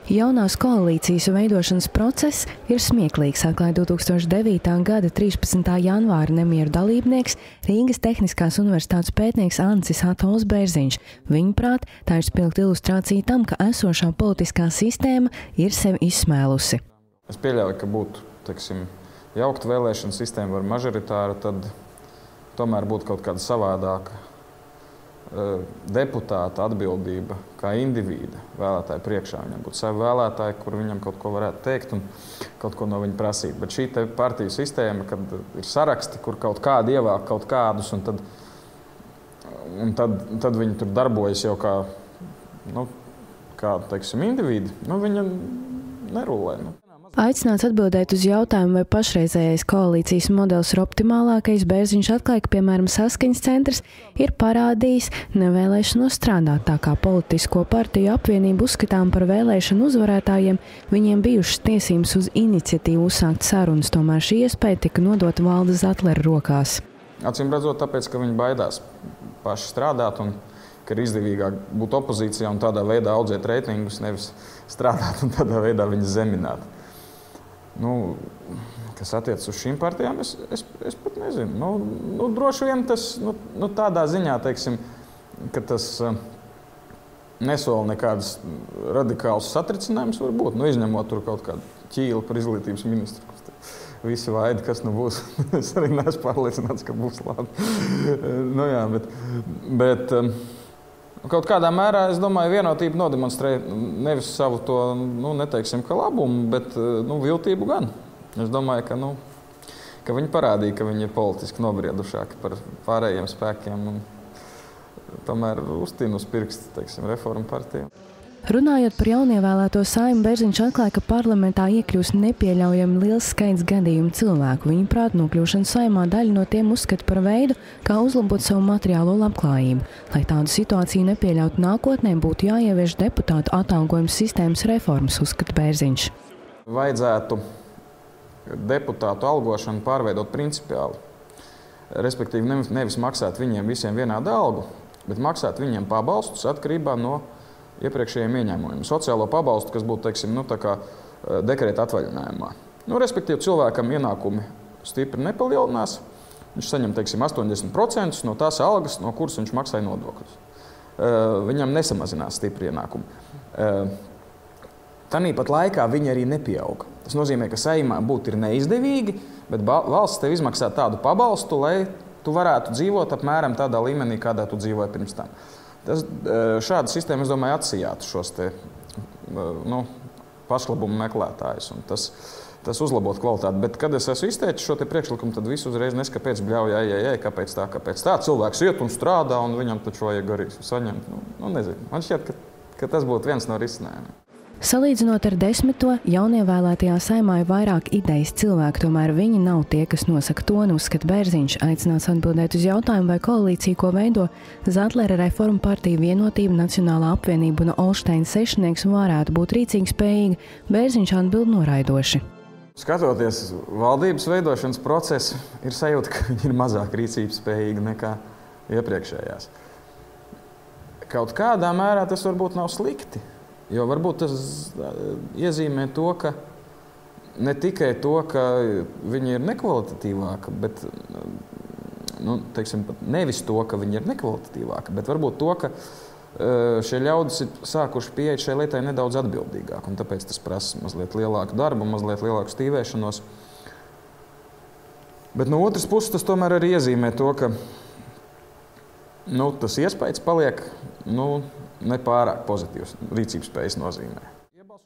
Jaunās koalīcijas veidošanas process ir smieklīgs, atklāja 2009. gada 13. janvāra nemieru dalībnieks, Rīgas Tehniskās universitātes pētnieks Ancis Atols Bērziņš. Viņuprāt, tā ir spilgta ilustrācija tam, ka esošā politiskā sistēma ir sevi izsmēlusi. Es pieļauju, ka būtu, jaukta vēlēšana sistēma vai mažoritāra, tad tomēr būtu kaut kāda savādāka deputāta atbildība kā indivīda vēlētāju priekšā. Viņam būtu savi vēlētāji, kur viņam kaut ko varētu teikt un kaut ko no viņa prasīt. Bet šī partiju sistēma, kad ir saraksti, kur kaut kādi ievāk kaut kādus, un tad viņi tur darbojas jau kā indivīdi, viņa nerulē. Aicināts atbildēt uz jautājumu, vai pašreizējais koalīcijas modelis ir optimālākais, Bērziņš atklāja, ka, piemēram, Saskaņas centrs ir parādījis nevēlēšanos strādāt, tā kā politisko partiju apvienību uzskatām par vēlēšanu uzvarētājiem, viņiem bijušas tiesības uz iniciatīvu uzsākt sarunas, tomēr šī iespēja tika nodota Valda Zatlera rokās. Acīm redzot, tāpēc, ka viņi baidās paši strādāt un ka ir izdevīgāk būt opozīcijā un tādā veidā audzēt reitingus, nevis strādāt un tādā veidā viņas zemināt. Kas attiecas uz šīm partijām, es pat nezinu. Droši vien tas tādā ziņā, ka tas nesola nekādas radikālas satricinājumus var būt. Izņemot tur kaut kādu ķīli par izglītības ministru. Visi vaidi, kas būs. Es arī neesmu pārliecināts, ka būs labi. Bet kaut kādā mērā, es domāju, vienotība nodemonstrē nevis savu to, neteiksim, ka labumu, bet viltību gan. Es domāju, ka viņi parādīja, ka viņi ir politiski nobriedušāki par pārējiem spēkiem un tomēr uztīna uz pirksti, reformu partiju. Runājot par jaunievēlēto Saeimu, Bērziņš atklāja, ka parlamentā iekļūst nepieļaujami liels skaits gadījumu cilvēku. Viņuprāt, nokļūšana Saeimā daļa no tiem uzskata par veidu, kā uzlabot savu materiālo labklājību. Lai tādu situāciju nepieļautu nākotnē, būtu jāievieš deputātu atalgojuma sistēmas reformas, uzskata Bērziņš. Vajadzētu deputātu algošanu pārveidot principiāli. Respektīvi, nevis maksāt viņiem visiem vienādu algu, bet maksāt viņiem pabalstus atkarībā no iepriekšējiem ieņēmumiem. Sociālo pabalstu, kas būtu, dekrēta atvaļinājumā. Respektīvi, cilvēkam ienākumi stipri nepalielinās. Viņš saņem, 80% no tās algas, no kuras viņš maksāja nodokļus. Viņam nesamazinās stipri ienākumi. Tāpat laikā viņi arī nepieauga. Tas nozīmē, ka Saeimā būt ir neizdevīgi, bet valsts tev izmaksā tādu pabalstu, lai tu varētu dzīvot apmēram tādā līmenī, kādā tu dzīvoji pirms tam. Šāda sistēma, es domāju, atsijātu šos pašlabumu meklētājus, un tas uzlabot kvalitāti. Bet, kad es esmu izteicis šo priekšlikumu, tad visu uzreiz neskapēc bļauj, kāpēc tā. Cilvēks iet un strādā, un viņam taču vajag arī saņemt. Nezinu. Man šķiet, ka tas būtu viens no risinājumiem. Salīdzinot ar 10. jaunievēlētajā Saeimā ir vairāk idejas cilvēku, tomēr viņi nav tie, kas nosaka toni, uzskata Bērziņš. Aicināts atbildēt uz jautājumu, vai koalīcija, ko veido Zatlera reformu partija Vienotība, Nacionālā apvienība un Olšteina sešnieks varētu būt rīcīgi spējīga, Bērziņš atbild noraidoši. Skatoties valdības veidošanas procesu, ir sajūta, ka viņi ir mazāk rīcības spējīgi nekā iepriekšējās. Kaut kādā mērā tas varbūt nav slikti. Jo varbūt tas iezīmē to, ka ne tikai to, ka viņi ir nekvalitatīvāki, bet nevis to, ka viņi ir nekvalitatīvāki, bet varbūt to, ka šie ļaudis ir sākuši pieeja šai lietai nedaudz atbildīgāk, un tāpēc tas prasa mazliet lielāku darbu, mazliet lielāku stīvēšanos. Bet no otras puses tas tomēr arī iezīmē to, ka tas iespējas paliek nepārāk pozitīvs rīcības spējas nozīmē.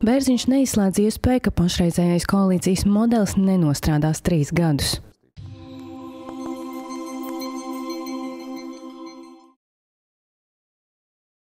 Bērziņš neizslēdz iespēju, ka pašreizējais koalīcijas modelis nenostrādās 3 gadus.